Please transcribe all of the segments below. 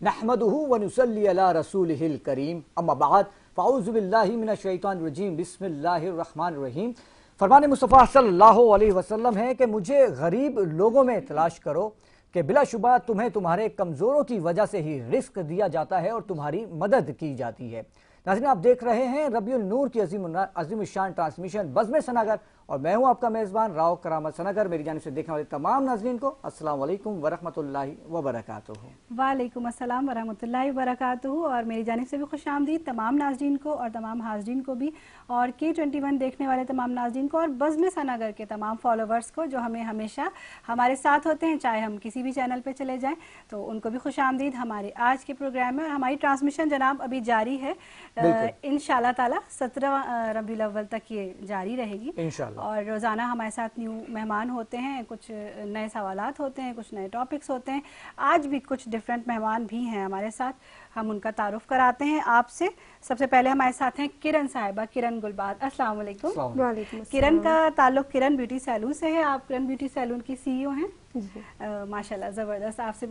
नहमदुहु व नुसल्ली अला रसूलिहिल करीम अम्मा बाद फ़अऊज़ु बिल्लाहि मिनश शैतानिर रजीम बिस्मिल्लाहिर रहमानिर रहीम। फरमान मुस्तफ़ा सल्लल्लाहु अलैहि वसल्लम है कि मुझे गरीब लोगों में तलाश करो कि बिलाशुबा तुम्हें तुम्हारे कमज़ोरों की वजह से ही रिस्क दिया जाता है और तुम्हारी मदद की जाती है। नाज़रीन, आप देख रहे हैं रबीउल नूर की अज़ीम शान ट्रांसमिशन बज़्म सनागर और मैं हूं आपका मेज़बान राव करामत सनागर। मेरी जानिब से देखने वाले तमाम नाज़रीन को अस्सलाम वालेकुम वरहमतुल्लाहि वबरकातुहू। वालेकुम अस्सलाम वरहमतुल्लाहि वबरकातुहू। और मेरी जानिब से भी खुशामदीद तमाम नाज़रीन को और तमाम हाज़रीन को भी, और K21 देखने वाले तमाम नाज़रीन को और बज़्म सनागर के तमाम फॉलोवर्स को जो हमें हमेशा हमारे साथ होते हैं, चाहे हम किसी भी चैनल पर चले जाएँ तो उनको भी खुशामदीद हमारे आज के प्रोग्राम में। और हमारी ट्रांसमिशन जनाब अभी जारी है, इंशाअल्लाह ताला 17 रबीउल अव्वल तक ये जारी रहेगी इंशाअल्लाह। और रोज़ाना हमारे साथ न्यू मेहमान होते हैं, कुछ नए सवालात होते हैं, कुछ नए टॉपिक्स होते हैं। आज भी कुछ डिफरेंट मेहमान भी हैं हमारे साथ, हम उनका तारुफ कराते हैं आपसे। सबसे पहले हमारे साथ हैं किरण साहिबा, किरण गुलबाद। अस्सलाम वालेकुम। वालेकुम। किरण का ताल्लुक किरण ब्यूटी सैलून से है। आप किरण ब्यूटी सैलून की CEO हैं। माशाल्लाह ज़बरदस्त। आपसे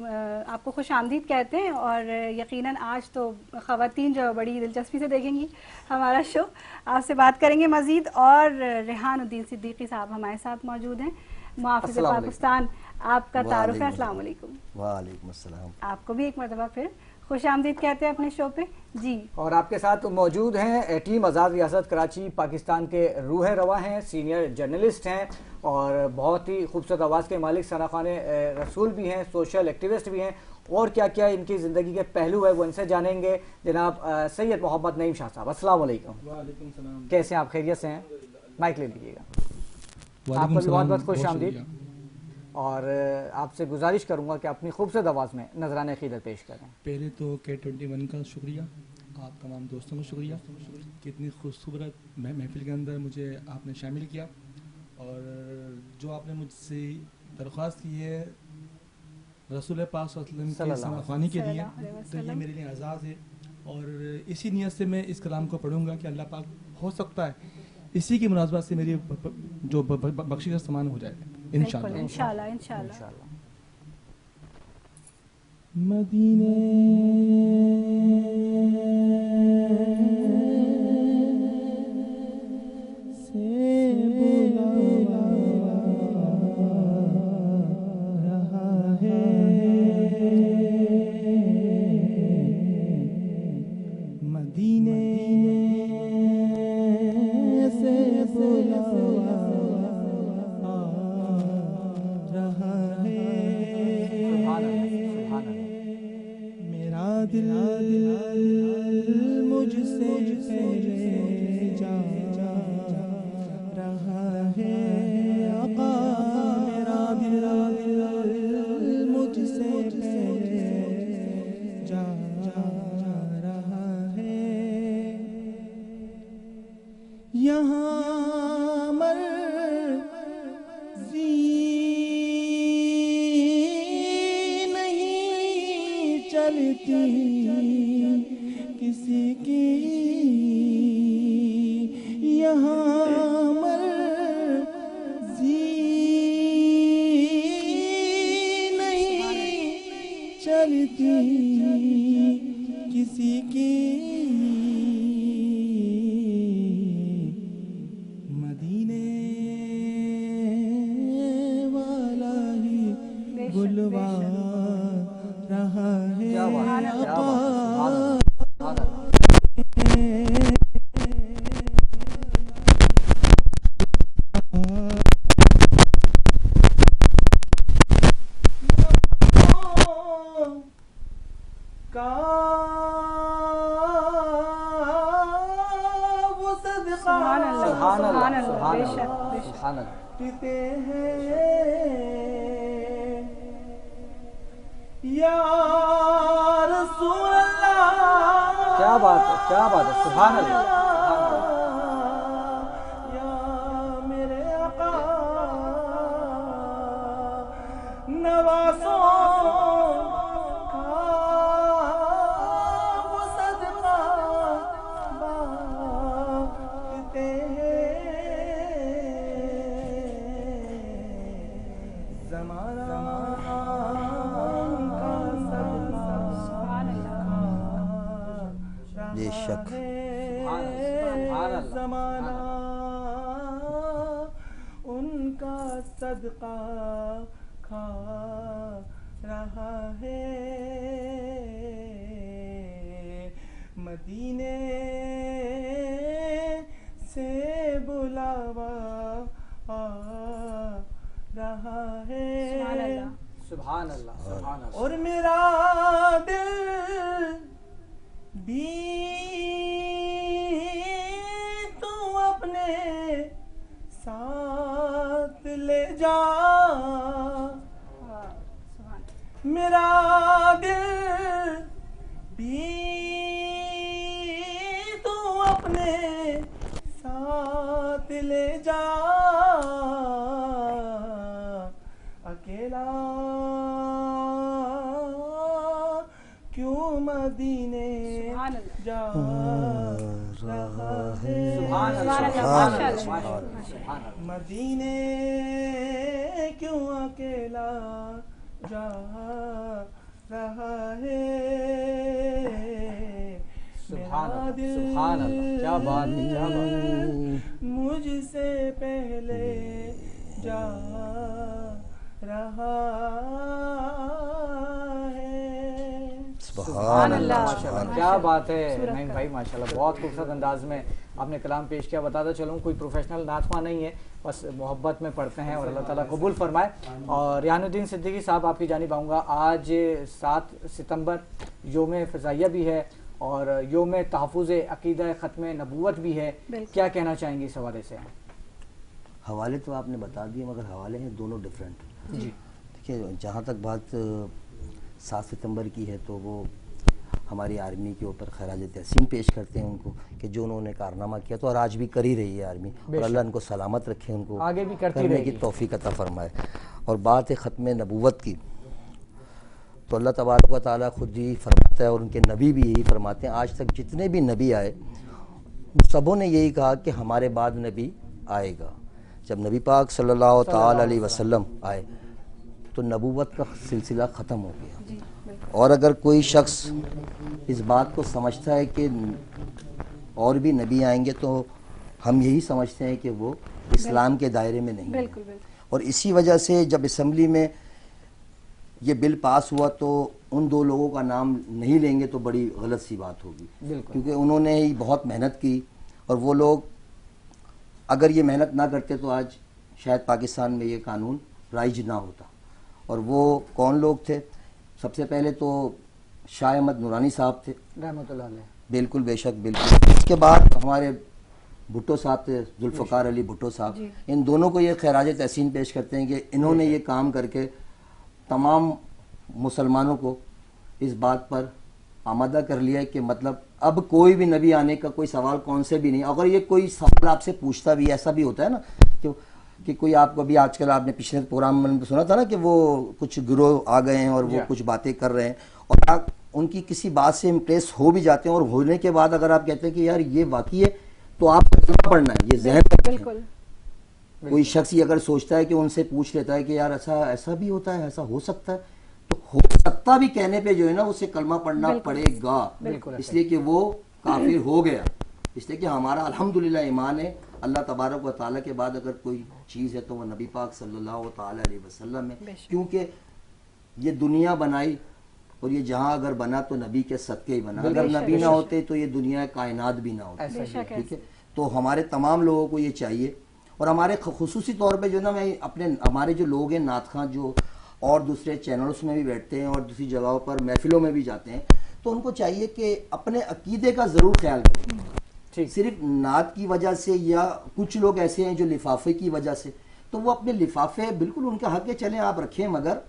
आपको खुश आमदीद कहते हैं और यकीनन आज तो ख़वातीन जो बड़ी दिलचस्पी से देखेंगी हमारा शो। आपसे बात करेंगे मज़ीद। और रेहानुद्दीन सिद्दीकी साहब हमारे साथ मौजूद हैं, मुहाफ़िज़ पाकिस्तान। आपका तारुफ है। अस्सलाम वालेकुम। वालेकुम अस्सलाम। आपको भी एक मरतबा फिर खुश आमदीद कहते हैं अपने शो पे जी। और आपके साथ मौजूद हैं टीम आज़ाद रियासत कराची पाकिस्तान के रूह रवा हैं, सीनियर जर्नलिस्ट हैं और बहुत ही खूबसूरत आवाज़ के मालिक सना खान रसूल भी हैं, सोशल एक्टिविस्ट भी हैं। और क्या क्या इनकी ज़िंदगी के पहलू है वो इनसे जानेंगे। जनाब सैयद मोहम्मद नईम शाह साहब, अस्सलाम वालेकुम। वालेकुम सलाम। कैसे हैं आप? खैरियत से हैं? माइक ले लीजिएगा। आपको भी बहुत बहुत खुश आमदीद। और आपसे गुजारिश करूंगा कि अपनी खूबसूरत आवाज़ में नजराने अक़ीदत पेश करें। पहले तो K21 का शुक्रिया, आप तमाम दोस्तों को शुक्रिया कि इतनी खूबसूरत महफिल के अंदर मुझे आपने शामिल किया। और जो आपने मुझसे दरख्वास्त की है रसूल पाक सल्लल्लाहु अलैहि वसल्लम के सनाखानी के लिए, तो ये मेरे लिए एजाज़ है। और इसी नीयत से मैं इस कलाम को पढ़ूंगा कि अल्लाह पाक हो सकता है इसी की मुनासबत से मेरी जो बख्शिश का समान हो जाए इंशाअल्लाह इंशाअल्लाह इंशाअल्लाह। मदीने से बुलावा रहा है, मदीने से बुलावा रहा है। मेरा दिल मुझसे पहले जा रहा है, आका मेरा दिल मुझसे पहले जा रहा है। यहाँ मर्ज़ी नहीं चलती किसी की, यहाँ मर्ज़ी नहीं चलती किसी की, मदीने वाला ही बुलवा रहा है। काटते हैं या रसूल अल्लाह। क्या बात है, क्या बात है, सुभान अल्लाह, सुभान अल्लाह। या मेरे आका नवासों का वो सदका बांटते हैं। ज़माना का सदका बेशक ज़माना उनका सदका खा रहा है। मदीने से बुलावा आ रहा है। सुभान अल्लाह, सुभान अल्लाह। और मेरा दिल भी तू अपने साथ ले जा। मेरा दिल भी तू अपने साथ ले जा। अकेला क्यों मदीने जा रहा है। सुभान अल्लाह, सुभान अल्लाह, सुभान अल्लाह। मदीने क्यों अकेला जा रहा है। सुभान मेरा अल्लाह, दिल सुभान अल्लाह, क्या बात है, क्या बात है। मुझसे पहले जा रहा है। सुभान अल्लाह, माशाल्लाह, क्या बात है नईम भाई, माशाल्लाह बहुत खूबसूरत अंदाज में आपने कलाम पेश किया। बताता चलूँ कोई प्रोफेशनल नातमा नहीं है, बस मोहब्बत में पढ़ते हैं और अल्लाह ताला कबूल फरमाए। और रिहानुद्दीन सिद्दीकी साहब आपकी जानिब आऊँगा। आज 7 सितंबर योम फ़ज़ाइया भी है और योम तहफ़्फ़ुज़ अक़ीदा ख़त्म नबूवत भी है, क्या कहना चाहेंगे इस हवाले से? हवाले तो आपने बता दिए मगर हवाले हैं दोनों डिफरेंट। जी देखिए, जहाँ तक बात 7 सितंबर की है तो वो हमारी आर्मी के ऊपर खराज तहसीन पेश करते हैं उनको कि जो उन्होंने कारनामा किया तो और आज भी कर ही रही है आर्मी, और अल्लाह उनको सलामत रखे, उनको आगे भी करती करने रहेगी। की तौफीक अता फरमाए। और बात है ख़त्म नबूवत की, तो अल्लाह तबारक व तआला खुद ही फरमाता है और उनके नबी भी यही फरमाते हैं। आज तक जितने भी नबी आए सबों ने यही कहा कि हमारे बाद नबी आएगा। जब नबी पाक सल्लल्लाहु ताला अलैहि वसल्लम आए तो नबूवत का सिलसिला ख़त्म हो गया। और अगर कोई शख्स इस बात को समझता है कि और भी नबी आएंगे तो हम यही समझते हैं कि वो इस्लाम के दायरे में नहीं है। और इसी वजह से जब असम्बली में ये बिल पास हुआ तो उन दो लोगों का नाम नहीं लेंगे तो बड़ी गलत सी बात होगी, क्योंकि उन्होंने ही बहुत मेहनत की और वो लोग अगर ये मेहनत ना करते तो आज शायद पाकिस्तान में ये कानून राइज ना होता। और वो कौन लोग थे? सबसे पहले तो शाह अहमद नूरानी साहब थे, रहमतुल्लाह अलैह। बिल्कुल, बेशक, बिल्कुल। इसके बाद हमारे भुट्टो साहब थे, जुल्फ़कार अली भुट्टो साहब। इन दोनों को ये खैराज तहसीन पेश करते हैं कि इन्होंने ये काम करके तमाम मुसलमानों को इस बात पर आमादा कर लिया है कि मतलब अब कोई भी नबी आने का कोई सवाल कौन से भी नहीं। अगर ये कोई सवाल आपसे पूछता भी, ऐसा भी होता है ना कि कोई आपको भी आजकल आपने पिछले प्रोग्राम में सुना था ना कि वो कुछ गिरोह आ गए हैं और वो कुछ बातें कर रहे हैं और आप उनकी किसी बात से इम्प्रेस हो भी जाते हैं और होने के बाद अगर आप कहते हैं कि यार ये वाकई है तो आप कलमा पढ़ना है, ये ज़हन में रखें। कोई शख्स ये अगर सोचता है कि उनसे पूछ लेता है कि यार ऐसा भी होता है, ऐसा हो सकता है, तो हो सकता भी कहने पे जो है ना उसे कलमा पढ़ना पड़ेगा, इसलिए कि वो काफिर हो गया। इसलिए कि हमारा अल्हम्दुलिल्लाह ईमान है अल्लाह तबारक व तआला के बाद अगर कोई चीज़ है तो वो नबी पाक सल्लल्लाहु ताला अलैहि वसल्लम है, क्योंकि ये दुनिया बनाई और ये जहाँ अगर बना तो नबी के सदके ही बना। अगर नबी ना होते तो ये दुनिया कायनात भी ना होती। ठीक है, तो हमारे तमाम लोगों को ये चाहिए और हमारे खुसूसी तौर पे जो ना मैं अपने हमारे जो लोग हैं नातखां जो और दूसरे चैनल्स में भी बैठते हैं और दूसरी जगहों पर महफिलों में भी जाते हैं, तो उनको चाहिए कि अपने अकीदे का ज़रूर ख्याल करें। सिर्फ नात की वजह से या कुछ लोग ऐसे हैं जो लिफाफे की वजह से, तो वो अपने लिफाफे बिल्कुल उनका हक है, चलें आप रखें, मगर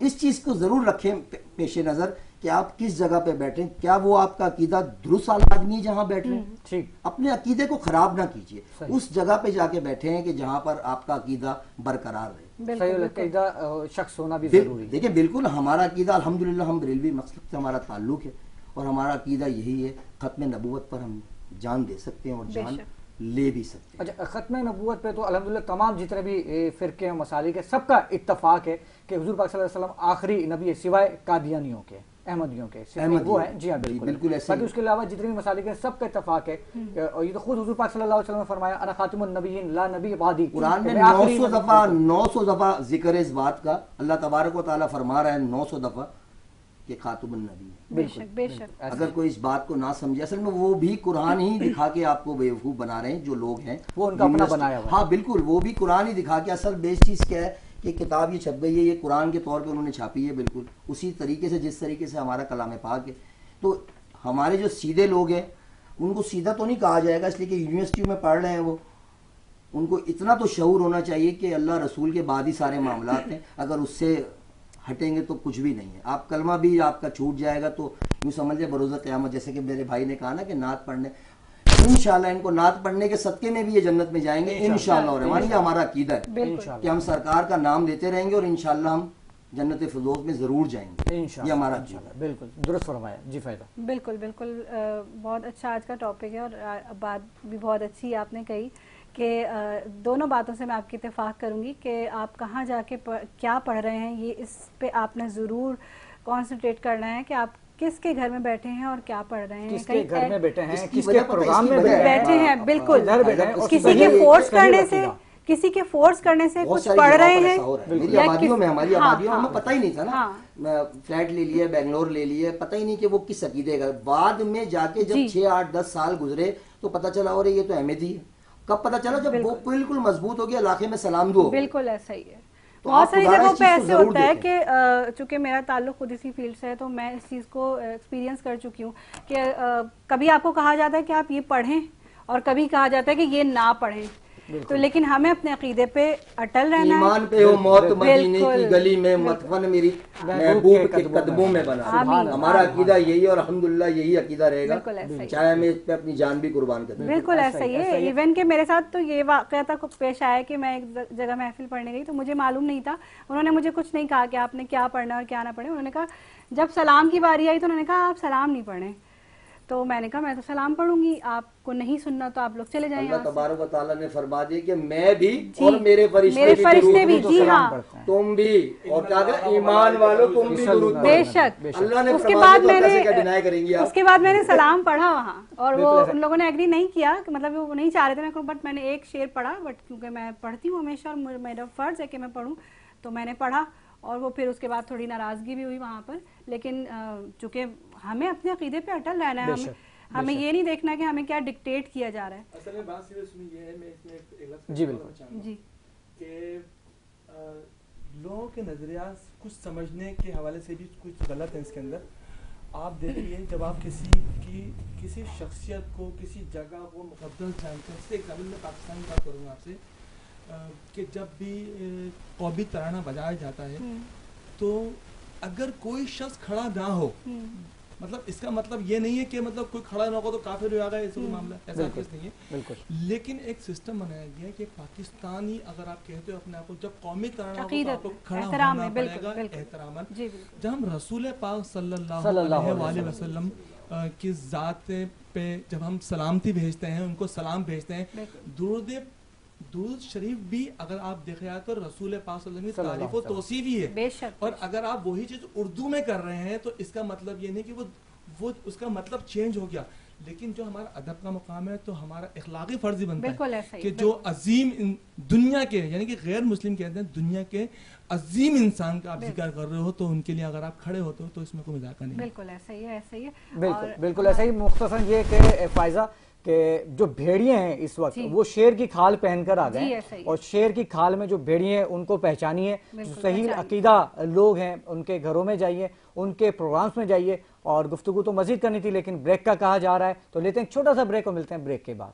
इस चीज को जरूर रखें पेश नजर कि आप किस जगह पे बैठे, क्या वो आपका अकीदा दुरुस्त वाला आदमी है जहां बैठ रहे हैं। ठीक, अपने अकीदे को खराब ना कीजिए, उस जगह पे जाके बैठे हैं कि जहां पर आपका अकीदा बरकरार रहे। सही अकीदा शख्स होना भी जरूरी है। देखिए बिल्कुल हमारा अकीदा अल्हम्दुलिल्लाह हम बरेलवी मसलक से हमारा ताल्लुक है और हमारा अकीदा यही है, खत्म नबूवत पर हम जान दे सकते हैं और जान ले भी सकते हैं। अच्छा, खत्म नबूवत पे तो अल्हम्दुलिल्लाह तमाम जितने भी फिरके हैं मसालिक है सबका इत्तफाक है कि हुजूर पाक सल्लल्लाहु अलैहि वसल्लम आखिरी नबी है सिवाय कादियानियों के, अहमदियों के, सिर्फ वो है। जी हाँ बिल्कुल ऐसे। बाकी उसके अलावा जितने भी मसालिक हैं सबका इत्तफाक है और ये तो खुद हुजूर पाक सल्लल्लाहु अलैहि वसल्लम ने फरमाया अना खातिमुन नबिय्यीन ला नबी बादी। कुरान में 900 दफा जिक्र है इस बात का। अल्लाह तबारक व तआला फरमा रहा है 900 दफा कि खातिमुन नबी। बेशक बेशक। अगर कोई इस बात को ना समझे, असल में वो भी कुरान ही दिखा के आपको बेवकूफ बना रहे हैं जो लोग हैं, वो उनका अपना बनाया हुआ। हाँ बिल्कुल, वो भी कुरान ही दिखा के, असल बेस चीज क्या है कि किताब ये छप गई है, ये कुरान के तौर पे उन्होंने छापी है, बिल्कुल उसी तरीके से जिस तरीके से हमारा कलाम पाक है। तो हमारे जो सीधे लोग हैं उनको सीधा तो नहीं कहा जाएगा, इसलिए कि यूनिवर्सिटी में पढ़ रहे हैं वो, उनको इतना तो शऊर होना चाहिए कि अल्लाह रसूल के बाद ही सारे मामलात हैं, अगर उससे हटेंगे तो कुछ भी नहीं है। आप कलमा भी आपका छूट जाएगा तो यूँ समझ लें बरोज़ क़यामत, जैसे कि मेरे भाई ने कहा ना कि नात पढ़ने, इंशाल्लाह इनको नात पढ़ने के सदके में भी ये जन्नत में जाएंगे इंशाल्लाह। और हमारी हमारा अकीदा है कि हम सरकार का नाम लेते रहेंगे और इंशाल्लाह हम जन्नत फिरदौस में जरूर जाएंगे, ये हमारा अकीदा है। बिल्कुल दुरुस्त फरमाया जी फ़ायदा। बिल्कुल बिल्कुल, बहुत अच्छा आज का टॉपिक है और बात भी बहुत अच्छी आपने कही कि दोनों बातों से मैं आपकी इत्तेफाक करूंगी कि आप कहाँ जाके क्या पढ़ रहे हैं, ये इस पे आपने ज़रूर कॉन्सेंट्रेट करना है कि आप किसके घर में बैठे हैं और क्या पढ़ रहे हैं, किसके घर में बैठे हैं, किसके वजह प्रोग्राम में बैठे हैं। बिल्कुल, किसी के फोर्स करने से, किसी के फोर्स करने से कुछ पढ़ रहे हैं। मेरी आबादियों में, हमारी आबादियों में हमें पता ही नहीं था ना, फ्लैट ले लिए, बेंगलोर ले लिए, पता ही नहीं कि वो किस अकीदे का। बाद में जाके जब 6, 8, 10 साल गुजरे तो पता चला और ये तो अहमदी है। कब पता चला? जब वो बिल्कुल मजबूत हो गया, इलाके में सलाम दो। बिल्कुल ऐसा ही है। तो बहुत सारी जगहों पे ऐसे होता है कि चूंकि मेरा ताल्लुक खुद इसी फील्ड से है तो मैं इस चीज़ को एक्सपीरियंस कर चुकी हूँ कि कभी आपको कहा जाता है कि आप ये पढ़ें और कभी कहा जाता है कि ये ना पढ़ें। तो लेकिन हमें अपने अकीदे पे अटल रहना है। ईमान पे हो मौत मदीने की गली में मतवन मेरी महबूब के कदमों में बना। हमारा अकीदा यही है और अल्हम्दुलिल्लाह यही अकीदा रहेगा, चाहे हमें इस पे अपनी जान भी कुर्बान कर दें। बिल्कुल ऐसा ही है। इवन के मेरे साथ तो ये वाकया तक पेश आया कि मैं एक जगह महफिल पढ़ने गई तो मुझे मालूम नहीं था, उन्होंने मुझे कुछ नहीं कहा कि आपने क्या पढ़ना और क्या ना पढ़े। उन्होंने कहा जब सलाम की बारी आई तो उन्होंने कहा आप सलाम नहीं पढ़े। तो मैंने कहा मैं तो सलाम पढ़ूंगी, आपको नहीं सुनना तो आप लोग चले जाएं। अल्लाह तबारक व तआला ने फरमा दिया कि मैं भी और मेरे फरिश्ते भी जी हाँ, तुम भी, और क्या ईमान वालों तुम भी दुरूद पढ़ो। बेशक। अल्लाह ने उसके बाद मैंने सलाम पढ़ा वहाँ और वो उन लोगों ने एग्री नहीं किया, मतलब वो नहीं चाह रहे थे, बट मैंने एक शेर पढ़ा, बट क्योंकि मैं पढ़ती हूँ हमेशा और मेरा फर्ज है कि मैं पढ़ूँ तो मैंने पढ़ा। और वो फिर उसके बाद थोड़ी नाराजगी भी हुई वहाँ पर, लेकिन चूंकि हमें अपने अकीदे पे अटल रहना है, हमें ये नहीं देखना कि हमें क्या डिक्टेट किया जा रहा है। असल में बात सिर्फ इसमें ये है, मैं इसमें एक लफ्ज़ जी बिल्कुल जी कि लोगों के नजरिया कुछ समझने के हवाले से भी कुछ गलत है इसके अंदर। आप देखिए जब आप किसी शख्सियत को, किसी जगह को मुकद्दस जानते हैं, जैसे एग्जाम्पल में पाकिस्तान की बात करूँगा आपसे, कि जब भी कौमी तराना बजाया जाता है तो अगर कोई शख्स खड़ा ना हो, मतलब इसका मतलब ये नहीं है कि मतलब कोई खड़ा ना हो तो काफिर हो जाएगा, ऐसा कोई मामला ऐसा कुछ नहीं है। लेकिन एक सिस्टम बनाया गया है कि पाकिस्तानी अगर आप कहते हो अपने आप को, जब कौमी तराना हो तो आपको खड़ा होना पड़ेगा एहतरामन। जब हम रसूल पाक सल्लल्लाहु अलैहि वसल्लम की ज़ात पे जब हम सलामती भेजते हैं, उनको सलाम भेजते हैं, दुरूद शरीफ भी अगर आप देखे जाए तो रसूल पाक सल्लल्लाहु अलैहि वसल्लम की तारीफ और तौसीफ ही है। बेशक। और अगर आप वही चीज उर्दू में कर रहे हैं तो इसका मतलब ये नहीं कि वो उसका मतलब चेंज हो गया, लेकिन जो हमारा अदब का मुकाम है तो हमारा इखलाकी फर्ज ही बनता है कि जो अजीम दुनिया के, यानी कि गैर मुस्लिम कहते हैं, दुनिया के अजीम इंसान का आप जिक्र कर रहे हो तो उनके लिए अगर आप खड़े होते हो तो इसमें कोई मजाक नहीं। बिल्कुल ऐसा ही है, ऐसा ही है। बिल्कुल ऐसा ही। मुख्तसर ये कि फायजा कि जो भेड़िए हैं इस वक्त वो शेर की खाल पहनकर आ गए और शेर की खाल में जो भेड़िए हैं उनको पहचानिए। जो सही अकीदा लोग हैं उनके घरों में जाइए, उनके प्रोग्राम्स में जाइए। और गुफ्तगू तो मजीद करनी थी लेकिन ब्रेक का कहा जा रहा है, तो लेते हैं छोटा सा ब्रेक और मिलते हैं ब्रेक के बाद।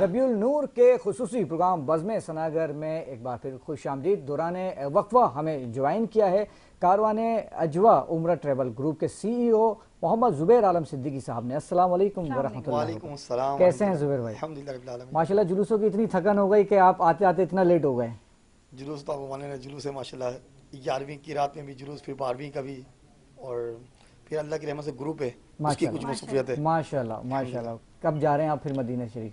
रबीउल नूर के खुसूसी प्रोग्राम बज़्म सनागर में एक बार फिर खुश आमदीद। दौरान वक्फा हमें ज्वाइन किया है कारवान अजवा उम्र ट्रैवल ग्रुप के CEO मोहम्मद जुबैर आलम सिद्दीकी साहब ने। अस्सलाम वालेकुम वरहमतुल्लाह। कैसे हैं जुबैर भाई? माशाल्लाह जुलूसों की इतनी थकन हो गई कि आप आते आते इतना लेट हो गए। जुलूस तो आप माने जुलूस है माशाल्लाह, 11वीं की रात में भी जुलूस, फिर 12वीं का भी, और फिर अल्लाह की रहमत से ग्रुप है उसकी कुछ मसरूफियत है। माशाल्लाह माशाल्लाह। कब जा रहे हैं आप फिर मदीना शरीफ?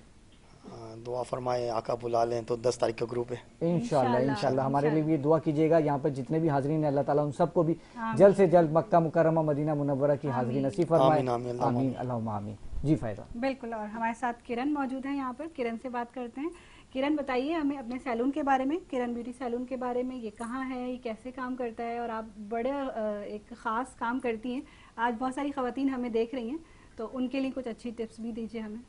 दुआ फरमाए, आका बुला लें तो 10 तारीख का ग्रुप है इंशाल्लाह। इंशाल्लाह हमारे लिए भी दुआ कीजिएगा। यहाँ पर जितने भी हाज़रीन हैं अल्लाह ताला उन सबको भी जल्द से जल्द मक्का मुकर्रमा मदीना मुनव्वरा की हाज़िरी नसीब फरमाए। आमीन अल्लाहुम्मा आमीन। जी फ़ायदा बिल्कुल। और हमारे साथ किरण मौजूद है यहाँ पर। किरण से बात करते हैं। किरण बताइए हमें अपने सैलून के बारे में, किरण ब्यूटी सैलून के बारे में। ये कहाँ है, ये कैसे काम करता है, और आप बड़े एक ख़ास काम करती हैं। आज बहुत सारी ख़वातीन हमें देख रही हैं, तो उनके लिए कुछ अच्छी टिप्स भी दीजिए हमें।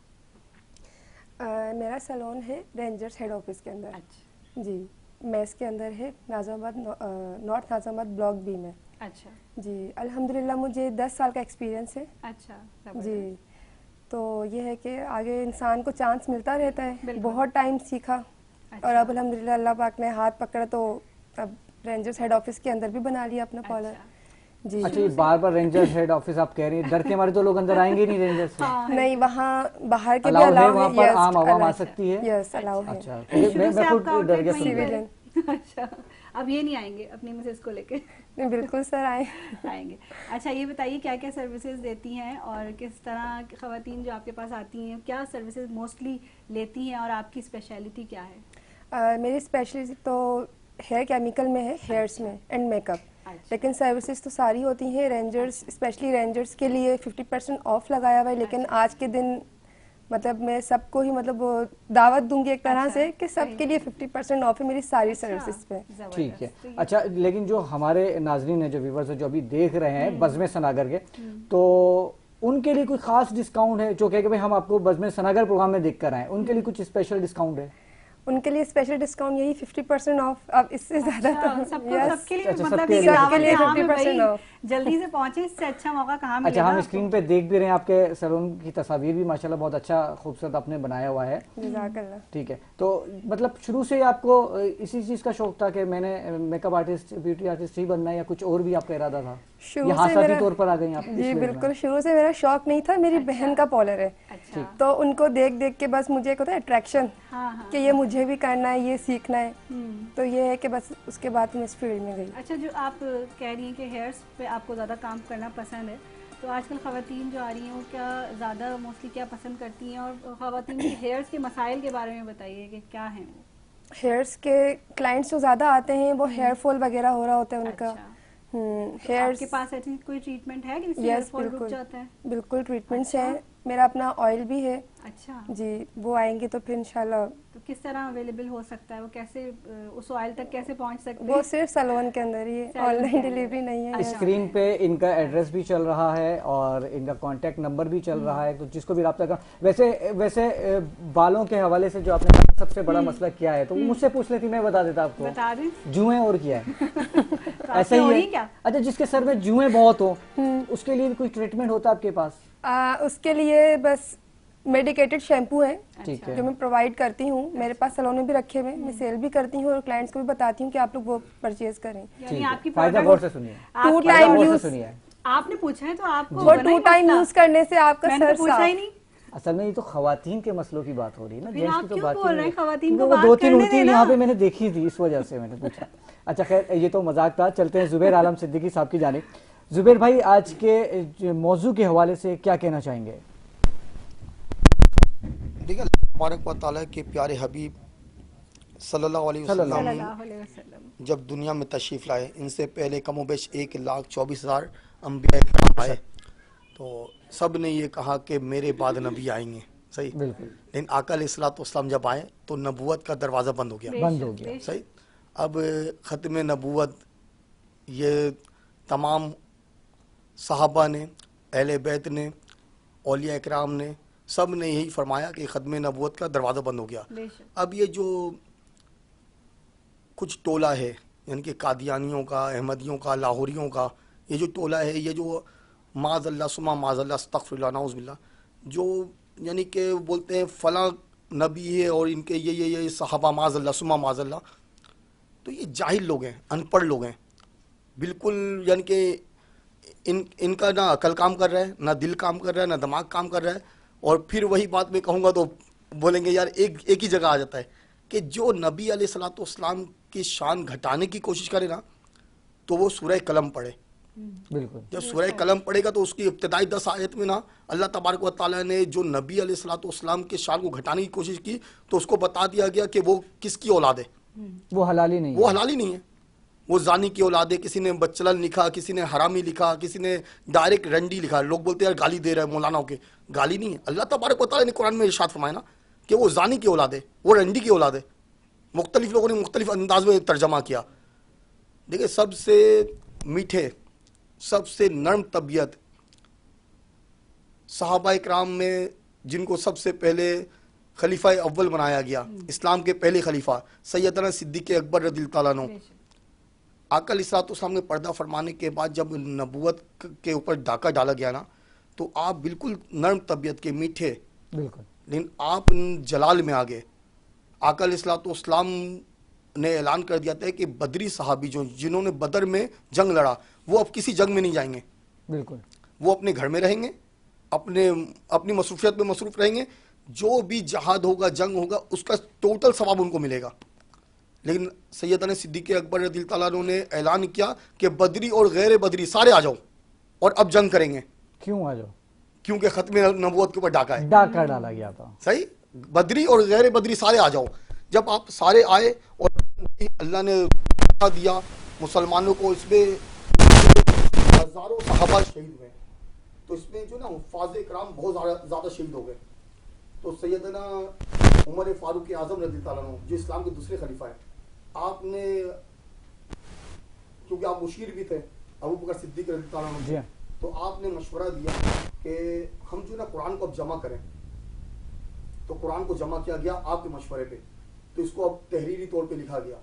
मेरा सैलून है रेंजर्स हेड ऑफिस के अंदर। अच्छा जी, मेस के अंदर है Nazabad, north Nazabad block B में। अच्छा जी, अल्हम्दुलिल्लाह मुझे 10 साल का एक्सपीरियंस है। अच्छा जी, तो ये है कि आगे इंसान को चांस मिलता रहता है। बहुत टाइम सीखा और अब अल्हम्दुलिल्लाह अल्लाह पाक ने हाथ पकड़ा तो अब रेंजर्स हेड ऑफिस के अंदर भी बना लिया अपना पार्लर। जी। अच्छा, ये बार बार रेंजर्स हेड ऑफिस आप कह रही हैं, डर के मारे तो लोग अंदर आएंगे ही नहीं रेंजर्स से। नहीं, वहाँ बाहर के भी अलाउ है, अलाउ वहाँ है। पर आम आवाम आ सकती है। यस, अलाउ है। अच्छा, मैं खुद डर गया सिविलियन। अच्छा, अब ये नहीं आएंगे अपनी मिसेस को लेके? नहीं, बिल्कुल सर आएंगे। अच्छा, ये बताइए क्या क्या सर्विसेज देती हैं और किस तरह की ख़वातीन जो आपके पास आती हैं क्या सर्विसेज मोस्टली लेती हैं और आपकी स्पेशलिटी क्या है? मेरी स्पेशलिटी तो हेयर केमिकल में है, हेयर्स में एंड मेकअप। लेकिन सर्विसेज तो सारी होती हैं। रेंजर्स, स्पेशली रेंजर्स के लिए 50% ऑफ लगाया हुआ है। लेकिन आज के दिन मतलब मैं सबको ही मतलब दावत दूंगी एक तरह से कि सबके लिए 50% ऑफ है मेरी सारी सर्विसेज पे। ठीक है। अच्छा, लेकिन जो हमारे नाजरीन है, जो व्यूवर्स है, जो अभी देख रहे हैं बज़्म सनागर के, तो उनके लिए कोई खास डिस्काउंट है? जो कहे कि भाई हम आपको बज़्म सनागर प्रोग्राम में देख कर आए, उनके लिए कुछ स्पेशल डिस्काउंट है? उनके लिए स्पेशल डिस्काउंट यही 50% ऑफ। अब इससे ज्यादा तो सबके लिए मतलब सबके लिए 50% ऑफ। जल्दी से पहुंचे, इससे अच्छा मौका कहाँ मिलेगा? अच्छा, हम स्क्रीन पे देख भी रहे हैं आपके सैलून की तस्वीर भी माशाल्लाह बहुत अच्छा खूबसूरत आपने बनाया हुआ है। जज़ाकल्लाह। ठीक है, तो मतलब शुरू से आपको इसी चीज का शौक था कि मैंने मेकअप आर्टिस्ट, ब्यूटी आर्टिस्ट ही बनना है, या कुछ और भी आपका इरादा था? शुरू से मेरा तौर पर आ गई आप? जी बिल्कुल, शुरू से मेरा शौक नहीं था। मेरी बहन का पार्लर है, तो उनको देख देख के बस मुझे एक होता है अट्रैक्शन कि ये मुझे भी करना है, ये सीखना है। तो ये है कि बस उसके बाद मैं इस फील्ड में गई। अच्छा, जो आप कह रही हैं कि हेयर्स पे आपको ज़्यादा काम करना पसंद है, तो आजकल ख़वातीन जो आ रही हैं वो क्या ज़्यादा मोस्टली क्या पसंद करती हैं, और ख़वातीन की हेयर्स के मसाइल के बारे में बताइए कि क्या हैं वो? हेयर्स के क्लाइंट्स जो ज़्यादा आते हैं वो हेयर फॉल वगैरह हो रहा होता है उनका। हेयर्स के पास ऐसी कोई ट्रीटमेंट है कि हेयर फॉल रुक जाता है? बिल्कुल ट्रीटमेंट्स हैं। मेरा अपना ऑयल भी है अच्छा, जी, वो आएंगे तो फिर इंशाल्लाह। तो किस तरह अवेलेबल हो सकता है वो, कैसे उस ऑयल तक कैसे पहुंच सकते हैं? वो सिर्फ सैलून के अंदर ही है, सैलून के ऑनलाइन अंदर। डिलीवरी नहीं है। स्क्रीन पे इनका एड्रेस भी चल रहा है और इनका कांटेक्ट नंबर भी चल रहा है, तो जिसको भी रब्ता कर। वैसे बालों के हवाले से जो आपने कहा सबसे बड़ा मसला क्या है, तो वो मुझसे पूछ लेती, मैं बता देता आपको। बता दें। जुएं और क्या है? तो ऐसे हो ही रही है क्या? अच्छा, जिसके सर में जुएं बहुत हो उसके लिए भी कोई ट्रीटमेंट होता है आपके पास? उसके लिए बस मेडिकेटेड शैम्पू है ठीक है। जो मैं प्रोवाइड करती हूँ, मेरे पास सैलून में भी रखे हुए, मैं सेल भी करती हूँ और क्लाइंट्स को भी बताती हूँ कि आप लोग वो परचेज करें। यानी आपकी फायदा product- गौर से सुनिए, टू आपकी टाइम गौर से यूज, सुनिए। आपने पूछा है तो आपको वो बना ही 2 टाइम मसला। यूज करने से आपका मैंने सर तो पूछा ही साफ। नहीं। असल में ये तो खवातीन के मसलों की बात हो रही है ना, फिर जेंट्स आप की तो क्यों बात बोल ही रहे नहीं हैं? है। खवातीन क्योंकि को वो बात 2-3 करने उड़ती देना। यहाँ पे मैंने देखी थी, इस वजह से मैंने पूछा। अच्छा खैर, ये तो मजाक था, चलते हैं जुबैर आलम सिद्दीकी साहब की जानिब। जुबैर भाई, आज के मौजू के हवाले से क्या कहना चाहेंगे? देखिए, तबारक व तआला के प्यारे हबीब सल्लल्लाहु अलैहि वसल्लम जब दुनिया में तशरीफ़ लाए, इनसे पहले कमोबेश 1,24,000 अम्बिया किराम आए, तो सब ने ये कहा कि मेरे बाद नबी आएंगे, सही। बिल्कुल। लेकिन आका अलैहिस्सलाम जब आए तो नबूवत का दरवाज़ा बंद हो गया, बंद हो गया। सही। अब ख़त्म नबूवत ये तमाम सहाबा ने, अहले बैत ने, औलिया इकराम ने, सब ने यही फरमाया कि ख़त्म नबूवत का दरवाज़ा बंद हो गया। अब ये जो कुछ टोला है, यानी कि कादियानियों का, अहमदियों का, लाहौरियों का, ये जो टोला है, ये जो माज़ल्ला सुमा माज़ल्ला अस्तग़फिरुल्लाह नाउज़ुबिल्लाह, जो यानी कि बोलते हैं फ़लाँ नबी है और इनके ये सहाबा माज़ल्ला सुमा माज़ल्ला, तो ये जाहिल लोग हैं, अनपढ़ लोग हैं बिल्कुल। यानी कि इनका ना अकल काम कर रहा है, ना दिल काम कर रहा है, ना दिमाग काम कर रहा है। और फिर वही बात मैं कहूँगा तो बोलेंगे यार एक ही जगह आ जाता है कि जो नबी अलैहिस्सलाम की शान घटाने की कोशिश करे ना, तो वो सूरह कलम पढ़े। बिल्कुल। जब सूरह कलम पढ़ेगा तो उसकी इब्तिदाई 10 आयत में ना अल्लाह तबारक व तआला ने जो नबी अलैहिस्सलाम के शान को घटाने की कोशिश की, तो उसको बता दिया गया कि वो किसकी औलाद है। वो हलाली नहीं है। वो हलाली नहीं है, वो जानी की औलाद है। किसी ने बच्चलन लिखा, किसी ने हरामी लिखा, किसी ने डायरेक्ट रंडी लिखा। लोग बोलते हैं यार गाली दे रहा है मौलानाओं के, गाली नहीं है। अल्लाह तबारक व तआला ने कुरान में इरशाद फरमाया ना कि वो जानी की औलाद है, वो रंडी की औलाद है। मुख्तलिफ लोगों ने मुख्तलिफ अंदाज में तर्जमा किया। देखिए, सबसे मीठे, सबसे नर्म तबीयत सहाबा इकराम में, जिनको सबसे पहले खलीफा अव्वल बनाया गया, इस्लाम के पहले खलीफा सैयदना सिद्दीक़ अकबर रज़ियल्लाहु ताला अन्हु, आका अलैहिस्सलाम ने पर्दा फरमाने के बाद जब नबूवत के ऊपर डाका डाला गया ना, तो आप बिल्कुल नर्म तबीयत के, मीठे, बिल्कुल, लेकिन आप जलाल में आ गए। आका अलैहिस्सलाम ने ऐलान कर दिया था कि बदरी सहाबी जो जिन्होंने बदर में जंग लड़ा, वो अब किसी जंग में नहीं जाएंगे। बिल्कुल, वो अपने घर में रहेंगे, अपनी मसरूफियत में मसरूफ रहेंगे। जो भी जहाद होगा, जंग होगा, उसका टोटल सवाब उनको मिलेगा। लेकिन सैयदना सिद्दीक़ अकबर रज़ियल्लाहु ताला अन्हु ने ऐलान किया कि बदरी और गैर बदरी सारे आ जाओ और अब जंग करेंगे। क्यों आ जाओ? क्योंकि खत्म नबूवत के ऊपर डाका है, डाका डाला गया था। सही। बदरी और गैर बदरी सारे आ जाओ। जब आप सारे आए और अल्लाह ने दिया मुसलमानों को, इसमें हजारों सहाबा शहीद हुए। तो इसमें जो ना हुफ़ाज़ इकराम बहुत ज़्यादा शहीद हो गए। तो सैयदना उमर फारूक आज़म रज़ियल्लाहु ताला अन्हु, जो इस्लाम के दूसरे खलीफा है, आपने, क्योंकि आप मुशीर भी थे अबू बकर सिद्दीक़ रज़ियल्लाहु ताला अन्हु, तो आपने मशवरा दिया कि हम जो ना कुरान को अब जमा करें। तो कुरान को जमा किया गया आपके मशवरे पे। तो इसको अब तहरीरी तौर पे लिखा गया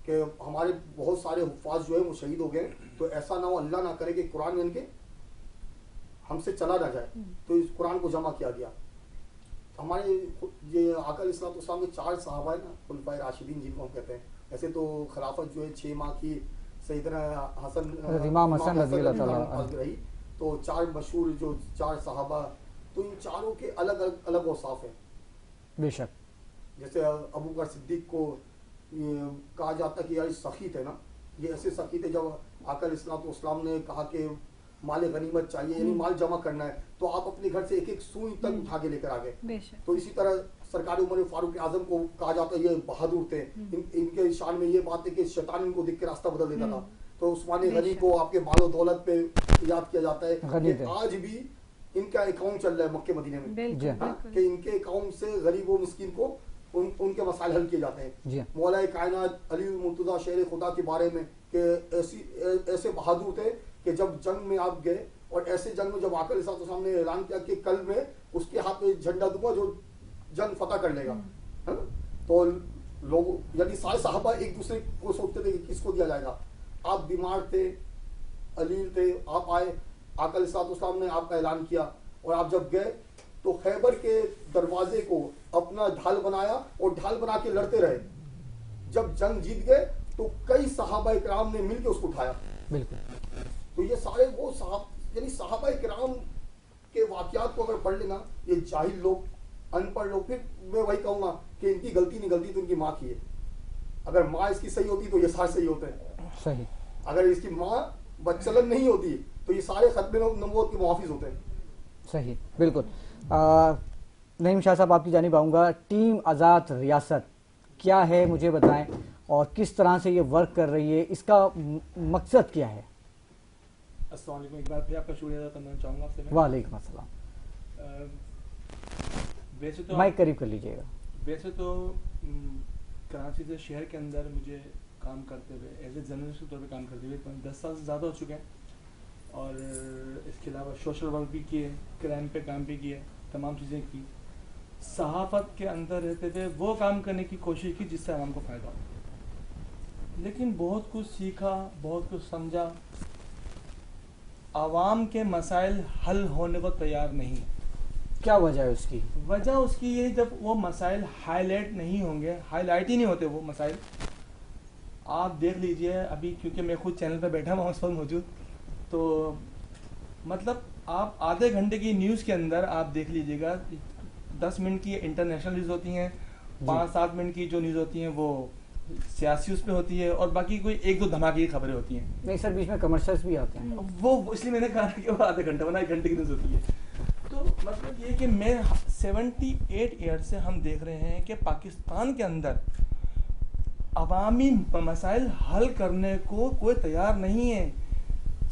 कि हमारे बहुत सारे हुफ़ाज़ जो है वो शहीद हो गए, तो ऐसा ना हो, अल्लाह ना करे कि कुरान यानी के हमसे चला ना जाए। तो इस कुरान को जमा किया गया। हमारे ये आका अलैहिस्सलाम के 4 सहाबा है ना, खुलफाए राशिदीन जिनको हम कहते हैं। ऐसे तो खिलाफत जो है 6 माह की सैयदना इमाम हसन रज़ियल्लाहु ताला अन्हु रही। तो 4 मशहूर जो 4 सहाबा, तो इन चारों के अलग अलग औसाफ हैं। बेशक, जैसे अबू बकर सिद्दीक को कहा जाता है कि यार सखी थे ना, ये ऐसे सखी थे। जब आका अलैहिस्सलाम ने कहा कि माल गनीमत चाहिए, यानी माल जमा करना है, तो आप अपने घर से एक एक सुई तक उठा के लेकर आ गए। तो इसी तरह सरकार उमर फारूक आजम को कहा जाता है ये बहादुर थे। इनके शान में ये बात है कि शैतान इनको देख के रास्ता बदल देता था। तो उस्मान गनी को आपके मालो दौलत पे याद किया जाता है कि आज भी इनका अकाउंट चल रहा है मक्के मदीने में, जी हाँ। कि इनके अकाउंट से गरीब व मिस्किन को उनके मसाइल हल किए जाते जी हैं। हाँ। मौला कायनात अली मुर्तज़ा शेर खुदा के बारे में कि ऐसे बहादुर थे कि जब जंग में आप गए और ऐसे जंग में जब आकर सामने ऐलान किया कि कल में उसके हाथ में झंडा दूंगा जो जंग फतह कर लेगा, है ना? तो लोग यानी सारे साहबा एक दूसरे को सोचते थे कि किसको दिया जाएगा। आप बीमार थे, अलील थे, आप आए, आका अलैहिस्सलाम ने आपका ऐलान किया और आप जब गए तो खैबर के दरवाजे को अपना ढाल बनाया और ढाल बना के लड़ते रहे। जब जंग जीत गए तो कई सहाबा इकराम ने मिलकर उसको उठाया। बिल्कुल। तो ये सारे वो यानी सहाबा इकराम के वाकयात को अगर पढ़ लेना, ये जाहिल लोग, अनपढ़ लोग, फिर मैं वही कहूंगा कि इनकी गलती नहीं, गलती तो इनकी माँ की है। अगर माँ इसकी सही होती तो ये सारे सही होते हैं। सही। अगर इसकी माँ बच्चलन नहीं होती तो ये सारे खत्मे नबूवत के मुहाफिज होते हैं। सही, बिल्कुल। नईम शाह साहब, आपकी जानिब आऊँगा। टीम आज़ाद रियासत क्या है मुझे बताएं, और किस तरह से ये वर्क कर रही है, इसका मकसद क्या है? अस्सलाम वालेकुम, एक बार फिर आपका शुक्रिया अदा करना चाहूँगा आपसे मैं। वालेकुम अस्सलाम। वैसे तो माइक करीब कर लीजिएगा। वैसे तो कराची से शहर के अंदर मुझे काम करते हुए एज ए जर्नलिस्ट के तौर पे काम करते हुए 10 साल से ज़्यादा हो चुके हैं, और इसके अलावा सोशल वर्क भी किए, क्राइम पे काम भी किए, तमाम चीज़ें की। सहाफ़त के अंदर रहते हुए वो काम करने की कोशिश की जिससे आवाम को फ़ायदा हो, लेकिन बहुत कुछ सीखा, बहुत कुछ समझा। आवाम के मसाइल हल होने को तैयार नहीं। क्या वजह है उसकी? वजह उसकी ये, जब वो मसाइल हाईलाइट नहीं होंगे, हाईलाइट ही नहीं होते वो मसाइल। आप देख लीजिए अभी, क्योंकि मैं खुद चैनल पर बैठा हुआ उस पर मौजूद, तो मतलब आप आधे घंटे की न्यूज़ के अंदर आप देख लीजिएगा 10 मिनट की इंटरनेशनल न्यूज़ होती हैं, 5-7 मिनट की जो न्यूज़ होती हैं वो सियासी उस पे होती है, और बाकी कोई 1-2 धमाके की खबरें होती हैं। नहीं सर, बीच में कमर्शियल्स भी आते हैं। वो इसलिए मैंने कहा कि वो आधे घंटे वरना 1 घंटे की न्यूज़ होती है। तो मतलब ये कि मैं 78 ईयर से हम देख रहे हैं कि पाकिस्तान के अंदर अवामी मसाइल हल करने को कोई तैयार नहीं है।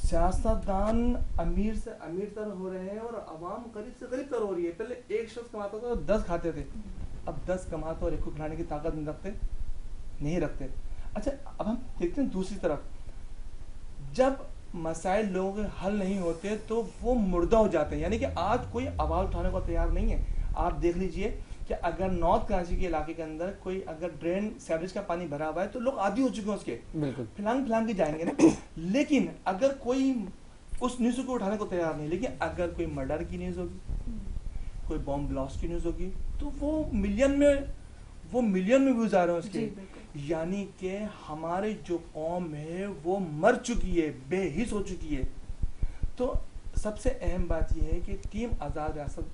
सियासतदान अमीर से अमीर तर हो रहे हैं और अवाम गरीब से गरीब तर हो रही है। पहले एक शख्स कमाता था तो 10 खाते थे, अब 10 कमाते और एक को खिलाने की ताकत नहीं रखते। अच्छा, अब हम देखते हैं दूसरी तरफ, जब मसाइल लोगों के हल नहीं होते तो वो मुर्दा हो जाते हैं, यानी कि आज कोई आवाज़ उठाने को तैयार नहीं है। आप देख लीजिए कि अगर नॉर्थ कराची के इलाके के अंदर कोई अगर ड्रेन सैवरेज का पानी भरा हुआ है तो लोग आदी हो चुके हैं उसके, बिल्कुल फिलांग के जाएंगे ना। लेकिन अगर कोई उस न्यूज़ को उठाने को तैयार नहीं, लेकिन अगर कोई मर्डर की न्यूज़ होगी, कोई बॉम्ब ब्लास्ट की न्यूज़ होगी, तो वो मिलियन में व्यूज आ रहे हैं उसके। यानी कि हमारी जो कौम है वो मर चुकी है, बेहिस हो चुकी है। तो सबसे अहम बात यह है कि टीम आज़ाद रियासत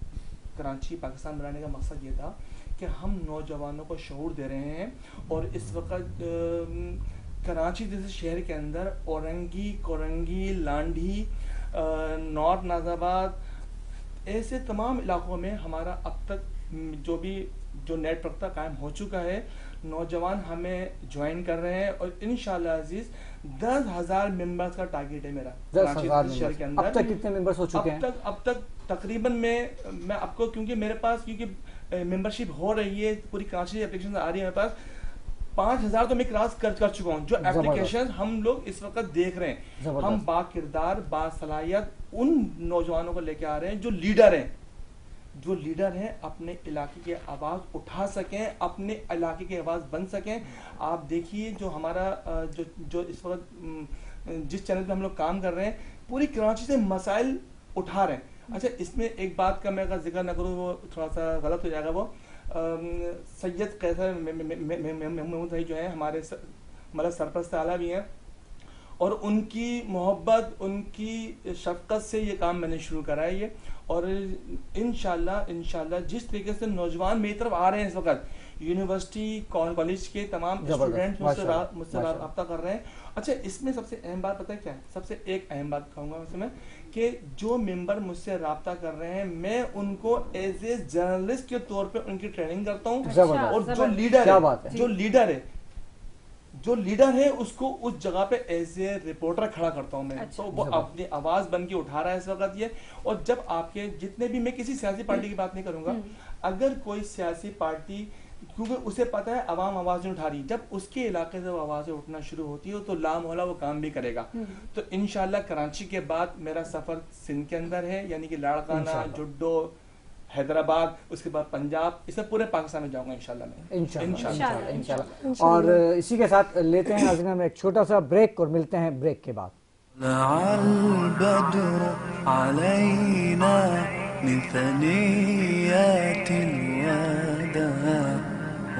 कराची पाकिस्तान बनाने का मकसद ये था कि हम नौजवानों को शऊर दे रहे हैं, और इस वक्त कराची जैसे शहर के अंदर औरंगी, कोरंगी, लांडी, नॉर्थ नाजाबाद, ऐसे तमाम इलाकों में हमारा अब तक जो नेटवर्क कायम हो चुका है। नौजवान हमें ज्वाइन कर रहे हैं और इंशाल्लाह अजीज 10,000 मेंबर्स का टारगेट है मेरा 10,000 शहर के अंदर। अब तक कितने मेंबर्स हो चुके हैं? अब तक तकरीबन मैं आपको, क्योंकि मेरे पास मेंबरशिप हो रही है, पूरी कराची से एप्लीकेशन आ रही है मेरे पास, 5,000 तो मैं क्रॉस कर चुका हूँ जो एप्लीकेशन हम लोग इस वक्त देख रहे हैं। हम बाकिरदार, बासलाहियत उन नौजवानों को लेके आ रहे हैं जो लीडर हैं, अपने इलाके की आवाज़ उठा सकें, अपने इलाके की आवाज़ बन सकें। आप देखिए जो हमारा जो इस वक्त जिस चैनल पे हम लोग काम कर रहे हैं, पूरी कराची से मसाइल उठा रहे हैं। अच्छा, इसमें एक बात का मैं अगर जिक्र ना करूँ वो थोड़ा सा गलत हो जाएगा। वो सैयद कैसर महमूद भाई जो है हमारे मतलब सरपरस्त आला भी हैं, और उनकी मोहब्बत, उनकी शफकत से ये काम मैंने शुरू करा है ये। और इंशाल्लाह जिस तरीके से नौजवान मेरी तरफ आ रहे हैं इस वक्त, यूनिवर्सिटी कॉलेज के तमाम स्टूडेंट्स मुझसे रब्ता कर रहे हैं। अच्छा, इसमें सबसे अहम बात पता है क्या है? सबसे एक अहम बात कहूँगा उसमें कि जो मेंबर मुझसे रब्ता कर रहे हैं, मैं उनको एज ए जर्नलिस्ट के तौर पे उनकी ट्रेनिंग करता हूँ। और जो लीडर है जो लीडर है उसको उस जगह पे एज ए रिपोर्टर खड़ा करता हूँ मैं। अच्छा। तो वो अपनी आवाज बन के उठा रहा है इस वक्त ये। और जब आपके जितने भी, मैं किसी सियासी पार्टी की बात नहीं करूंगा, अगर कोई सियासी पार्टी, क्योंकि उसे पता है अवाम आवाज नहीं उठा रही, जब उसके इलाके से वो आवाजें उठना शुरू होती है तो लामोहला वो काम भी करेगा। तो इंशाल्लाह कराची के बाद मेरा सफर सिंध के अंदर है, यानी कि लाड़काना, जुड्डो, हैदराबाद, उसके बाद पंजाब, इसमें पूरे पाकिस्तान में जाऊंगा इंशाल्लाह मैं। इंशाल्लाह। और इसी के साथ लेते हैं नाज़रीन हम एक छोटा सा ब्रेक और मिलते हैं ब्रेक के बाद।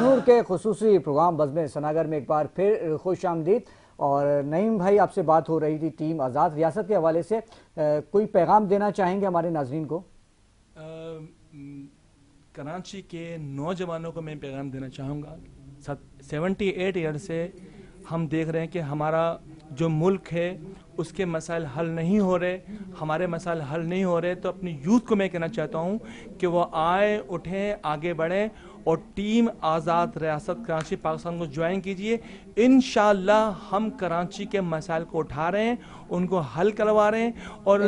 नूर के खुसूसी प्रोग्राम बज़्म सनागर में एक बार फिर खुश आमदीद। और नईम भाई आपसे बात हो रही थी टीम आज़ाद रियासत के हवाले से, कोई पैगाम देना चाहेंगे हमारे नाज़रीन को? कराची के नौजवानों को मैं पैगाम देना चाहूँगा। 78 ईयर से हम देख रहे हैं कि हमारा जो मुल्क है उसके मसाइल हल नहीं हो रहे, हमारे मसाइल हल नहीं हो रहे। तो अपनी यूथ को मैं कहना चाहता हूँ कि वो आए, उठें, आगे बढ़ें और टीम आज़ाद रियासत कराची पाकिस्तान को ज्वाइन कीजिए। इंशाअल्लाह हम कराची के मसाइल को उठा रहे हैं, उनको हल करवा रहे हैं और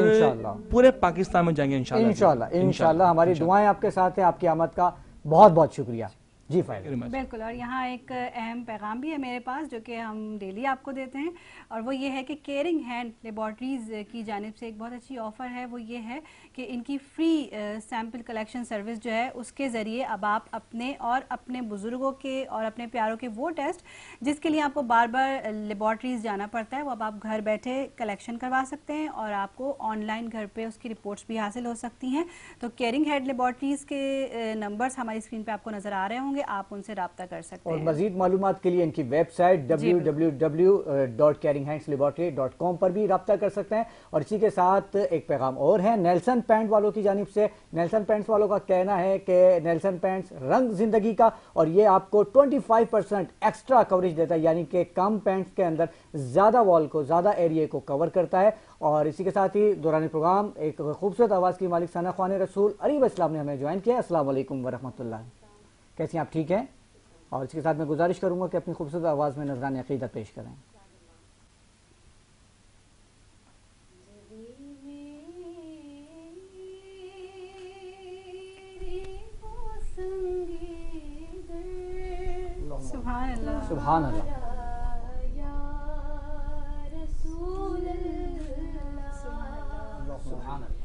पूरे पाकिस्तान में जाएंगे इंशाअल्लाह। इंशाअल्लाह हमारी दुआएं आपके साथ हैं। आपकी आमद का बहुत बहुत शुक्रिया जी। बिल्कुल। और यहाँ एक अहम पैगाम भी है मेरे पास जो कि हम डेली आपको देते हैं, और वो ये है कि केयरिंग हैंड लेबॉर्ट्रीज़ की जानिब से एक बहुत अच्छी ऑफ़र है। वो ये है कि इनकी फ्री सैम्पल कलेक्शन सर्विस जो है उसके ज़रिए अब आप अपने और अपने बुज़ुर्गों के और अपने प्यारों के वो टेस्ट जिसके लिए आपको बार बार लेबॉर्ट्रीज़ जाना पड़ता है, वो अब आप घर बैठे कलेक्शन करवा सकते हैं और आपको ऑनलाइन घर पे उसकी रिपोर्ट्स भी हासिल हो सकती हैं। तो केयरिंग हैंड लेबॉर्ट्रीज़ के नंबर्स हमारी स्क्रीन पर आपको नज़र आ रहे होंगे, आप उनसे राब्ता कर सकते हैं। और मजीद मालूमात के लिए इनकी वेबसाइट www.caringhandslaboratory.com पर भी राब्ता कर सकते हैं। और इसी के साथ एक पैगाम और है नेल्सन पैंट वालों की जानिब से। नेल्सन पैंट्स वालों का कहना है कि नेल्सन पैंट्स रंग जिंदगी का, और ये आपको 25% एक्स्ट्रा कवरेज देता है, यानी कि कम पैंट्स के अंदर ज्यादा वॉल को, ज्यादा एरिया को कवर करता है। और इसी के साथ ही दौरान प्रोग्राम एक खूबसूरत आवाज की मालिक सना ख्वान रसूल अरीब इस्लाम ने हमें ज्वाइन किया। अस्सलाम वालेकुम वरहमतुल्लाह। कैसे हैं आप? ठीक हैं? और इसके साथ मैं गुजारिश करूंगा कि अपनी खूबसूरत आवाज़ में नजरान अक़ीदत पेश करें। सुभान अल्लाह, सुभान अल्लाह। सुभान अल्लाह।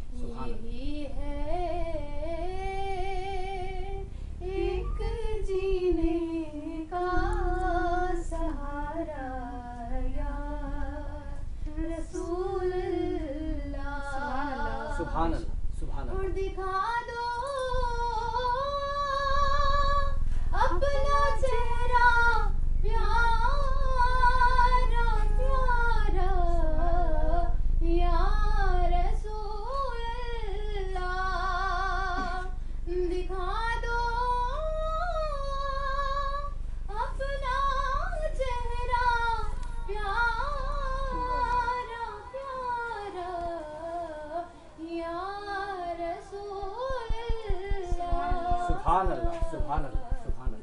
जीने का सहारा या रसूल अल्लाह। सुभान अल्लाह, सुभान अल्लाह। और दिखा दो अपना चेहरा प्यारा प्यारा या रसूल अल्लाह। दिखा दो अपना चेहरा प्यारा प्यारा या रसूल अल्लाह। सुभान अल्लाह, सुभान अल्लाह, सुभान अल्लाह।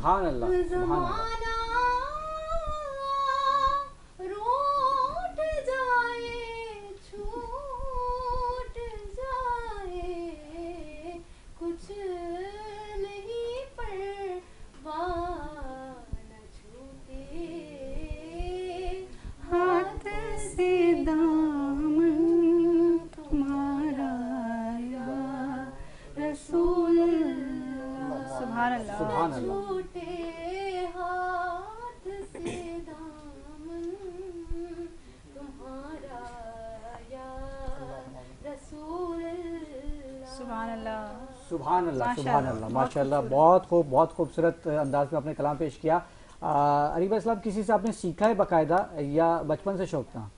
सुभान अल्लाह, सुभान अल्लाह। ज़माना रूठ जाए, छूट जाए, कुछ नहीं परवाह न छूटे, हाथ से दामन तुम्हारा या रसूल सुभान अल्लाह। सुभान अल्लाह। छूटे, हाथ से दामन तुम्हारा या रसूल सुभान अल्लाह। सुभान अल्लाह, माशाअल्लाह, सुभान अल्लाह, बहुत माशाअल्लाह। खूबसूरत। बहुत खूबसूरत अंदाज में आपने कलाम पेश किया। अली भाई इस्लाम, किसी से आपने सीखा है बाकायदा या बचपन से शौक था?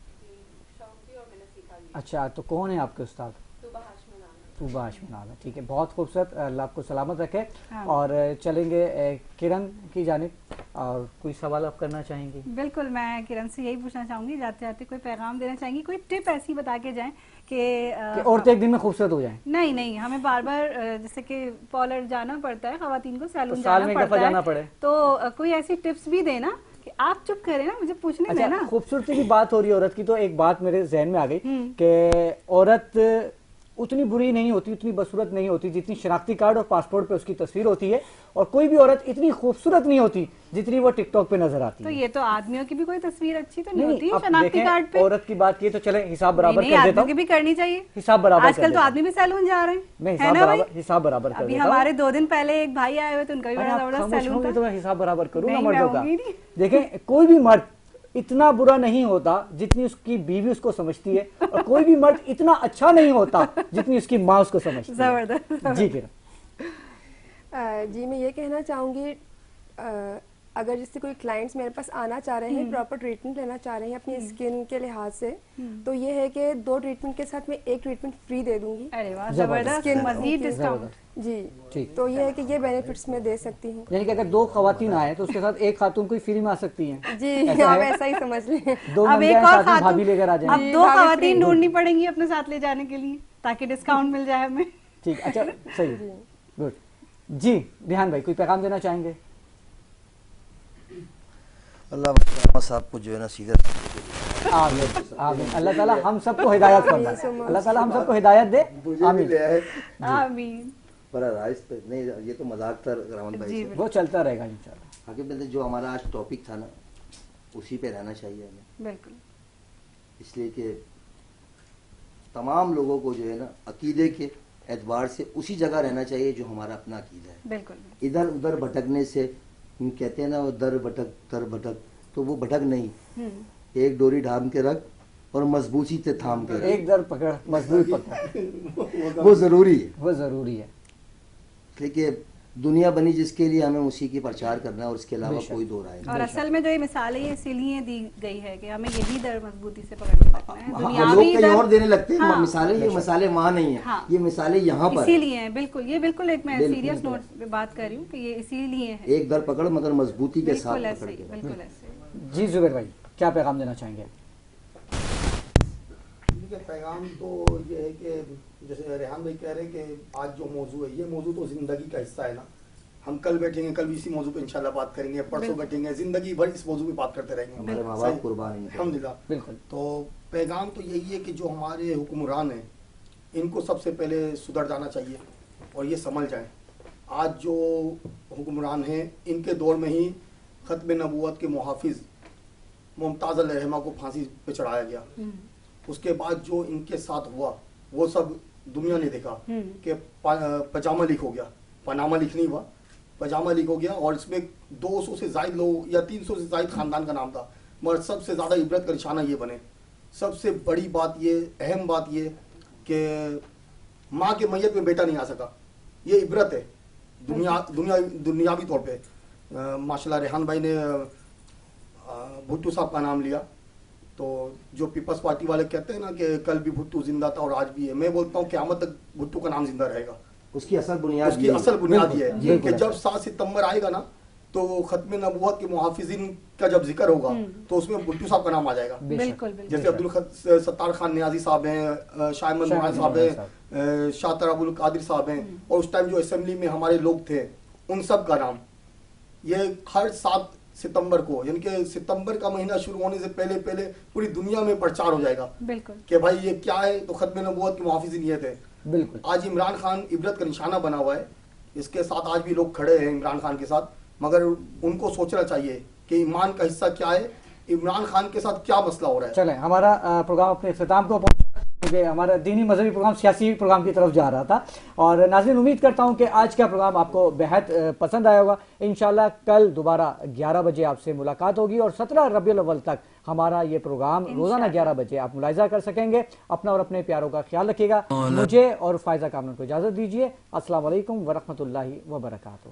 अच्छा, तो कौन है आपके उस्ताद? तूबा हाशमी नाम है, ठीक है, बहुत खूबसूरत। अल्लाह आपको सलामत रखे। हाँ। और चलेंगे किरण की जानिब, और कोई सवाल आप करना चाहेंगी? बिल्कुल, मैं किरण से यही पूछना चाहूंगी, जाते जाते कोई पैगाम देना चाहेंगी, कोई टिप ऐसी बता के जाएं कि औरतें एक दिन में खूबसूरत हो जाएं? नहीं नहीं, हमें बार बार जैसे कि पार्लर जाना पड़ता है, खवातीन को सैलून साल में जाना एक दफा पड़ता जाना है, पड़े। तो कोई ऐसी टिप्स भी देना कि आप चुप करें ना, मुझे पूछने अच्छा, देना। खूबसूरती की बात हो रही है औरत की, तो एक बात मेरे जहन में आ गई कि औरत उतनी बुरी नहीं होती, उतनी बदसूरत नहीं होती जितनी शनाख्ती कार्ड और पासपोर्ट पे उसकी तस्वीर होती है, और कोई भी औरत इतनी खूबसूरत नहीं होती जितनी वो टिकटॉक पे नजर आती तो है। ये तो आदमियों की भी कोई तस्वीर अच्छी तो नहीं नहीं, होती अब शनाख्ती देखें, कार्ड पे। औरत की बात की तो चले हिसाब बराबर नहीं, कर देता आदमियों हूं। की भी करनी चाहिए, हिसाब बराबर कर आजकल तो देता हूं। आदमी भी सैलून जा रहे हैं, मैं है हिसाब ना भाई? बराबर कर अभी देता हूं। हमारे 2 दिन पहले एक भाई आए हुए थे, उनका भी अरे बड़ा आप जबरदस्त खामोश सैलून होंगे था। तो मैं हिसाब बराबर करूँ ना नहीं, मैं मर्दों का। होंगी नहीं। देखें, कोई भी मर्द इतना बुरा नहीं होता जितनी उसकी बीवी उसको समझती है, और कोई भी मर्द इतना अच्छा नहीं होता जितनी उसकी माँ उसको समझती है। जबरदस्त। जी किरण। जी मैं ये कहना चाहूँगी, अगर जैसे कोई क्लाइंट्स मेरे पास आना चाह रहे हैं, प्रॉपर ट्रीटमेंट लेना चाह रहे हैं अपनी स्किन के लिहाज से, तो ये है कि 2 ट्रीटमेंट के साथ मैं 1 ट्रीटमेंट फ्री दे दूंगी। अरे वाह, जबरदस्त। जबरदस्त, मजीद डिस्काउंट। जी ठीक। तो ये है कि ये बेनिफिट्स मैं दे सकती हूँ। यानी कि अगर 2 खवातीन आए तो उसके साथ एक खातून कोई फ्री में आ सकती है? जी ऐसा आप है? ऐसा ही समझ लें। 2 अब बंदे एक आए, और साथ में खातून, भाभी लेकर आ अब जाए। 2 भाभी खवातीन free। ढूंढनी पड़ेंगी अपने साथ ले जाने के लिए, ताकि डिस्काउंट मिल जाए हमें। ठीक, अच्छा, सही है, गुड। जी रिहान भाई, कोई पैगाम देना चाहेंगे? अल्लाह साहब को जो है ना सीधे आमीन, आमीन। अल्लाह ताला हम सबको हिदायत फरमाए, अल्लाह ताला हम सबको हिदायत दे। आमीन। आमीन। बड़ा राइस पे नहीं, ये तो मजाक था रावण भाई जी, से। वो चलता रहेगा इंशाल्लाह। आगे में जो हमारा आज टॉपिक था ना, उसी पे रहना चाहिए हमें, बिल्कुल। इसलिए कि तमाम लोगों को जो है ना अकीदे के एतबार से उसी जगह रहना चाहिए जो हमारा अपना अकीदा है। बिल्कुल। इधर उधर भटकने से, हम कहते हैं ना वो दर भटक, तो वो भटक नहीं, एक डोरी ढाम के रख और मजबूती से थाम के रख, एक दर पकड़, मजबूत पकड़, वो जरूरी है। वो जरूरी है। देखिए दुनिया बनी जिसके लिए, हमें उसी की प्रचार करना है और इसके अलावा कोई दो राय नहीं। और असल में जो ये मिसालें ये इसीलिए दी गई है कि हमें यही दर मजबूती से पकड़ के रखना है। हाँ, दुनियावी लोग कहीं दर- और देने लगते हैं हाँ, मिसालें, ये मिसालें वहाँ नहीं है, हाँ। ये मिसालें यहाँ पर है। इसीलिए है, बिल्कुल, ये बिल्कुल एक मैं बिल्कुल, सीरियस बिल्कुल। नोट पे बात कर रही हूँ कि ये इसीलिए है। एक दर पकड़ मगर मजबूती के साथ बिल्कुल पकड़ ऐसे ही, के। बिल्कुल ऐसे। जी जुबैर भाई, क्या पैगाम देना चाहेंगे? देखिए पैगाम तो ये है कि जैसे रेहान भाई कह रहे हैं कि आज जो मौजू है, ये मौजू तो जिंदगी का हिस्सा है ना। हम कल बैठेंगे, कल भी इसी मौजू पे इंशाल्लाह बात करेंगे, परसों बैठेंगे, जिंदगी भर इस मौजू पे बात करते रहेंगे। हमारे माँ बाप कुर्बान हैं। अल्हम्दुलिल्लाह। बिल्कुल। तो पैगाम तो यही है कि जो हमारे हुक्मरान हैं, इनको सबसे पहले सुधर जाना चाहिए और ये समझ जाएं। आज जो हुक्मरान हैं, इनके दौर में ही ख़त्म नबूवत के मुहाफिज मुमताज़ रहमा को फांसी पे चढ़ाया गया। उसके बाद जो इनके साथ हुआ वो सब दुनिया ने देखा कि पजामा लीक हो गया, पनामा लीक नहीं हुआ, पजामा लीक हो गया। और इसमें 200 से ज़ायद लोग या 300 से ज़ायद ख़ानदान का नाम था, मगर सबसे ज़्यादा इबरत का निशाना ये बने। सबसे बड़ी बात ये, अहम बात ये कि माँ के मैयत में बेटा नहीं आ सका, ये इबरत है दुनियावी तौर पे। माशाल्लाह रेहान भाई ने भुट्टो साहब का नाम लिया, तो जो पीपल्स पार्टी वाले कहते हैं ना कि कल भी भुट्टो जिंदा था और आज भी है, मैं बोलता हूँ क़यामत तक भुट्टो का नाम जिंदा रहेगा। उसकी असल बुनियाद उसकी यही है। असल बुनियाद ये है बिल्कुल, कि जब 7 सितंबर आएगा ना, तो खत्म नबूवत के मुहाफिजिन का जब जिक्र होगा तो उसमें भुट्टो साहब का नाम आ जाएगा। बिल्कुल बिल्कुल। जैसे अब्दुल सत्तार खान नियाजी साहब हैं, शाह मनसूर साहब हैं, शाह तराबुल कादिर साहब हैं, और उस टाइम जो असेंबली में हमारे लोग थे उन सब का नाम, ये हर 7 सितंबर को, यानी कि सितंबर का महीना शुरू होने से पहले पहले पूरी दुनिया में प्रचार हो जाएगा बिल्कुल कि भाई ये क्या है, तो खत्म नबूवत की मुहाफिज़ नियत है। बिल्कुल आज इमरान खान इबरत का निशाना बना हुआ है, इसके साथ आज भी लोग खड़े हैं इमरान खान के साथ, मगर उनको सोचना चाहिए कि ईमान का हिस्सा क्या है, इमरान खान के साथ क्या मसला हो रहा है। चलें, हमारा प्रोग्राम अपने इख्तिताम को पहुंचा, क्योंकि हमारा दीनी मजहबी प्रोग्राम सियासी प्रोग्राम की तरफ जा रहा था। और नाज़रीन, उम्मीद करता हूं कि आज का प्रोग्राम आपको बेहद पसंद आया होगा। इंशाल्लाह कल दोबारा 11 बजे आपसे मुलाकात होगी और 17 रबीउल अव्वल तक हमारा ये प्रोग्राम रोजाना 11 बजे आप मुलाहिजा कर सकेंगे। अपना और अपने प्यारों का ख्याल रखिएगा। मुझे और फायजा कामरान को इजाजत दीजिए। अस्सलाम वालेकुम व रहमतुल्लाहि व बरकातुहू।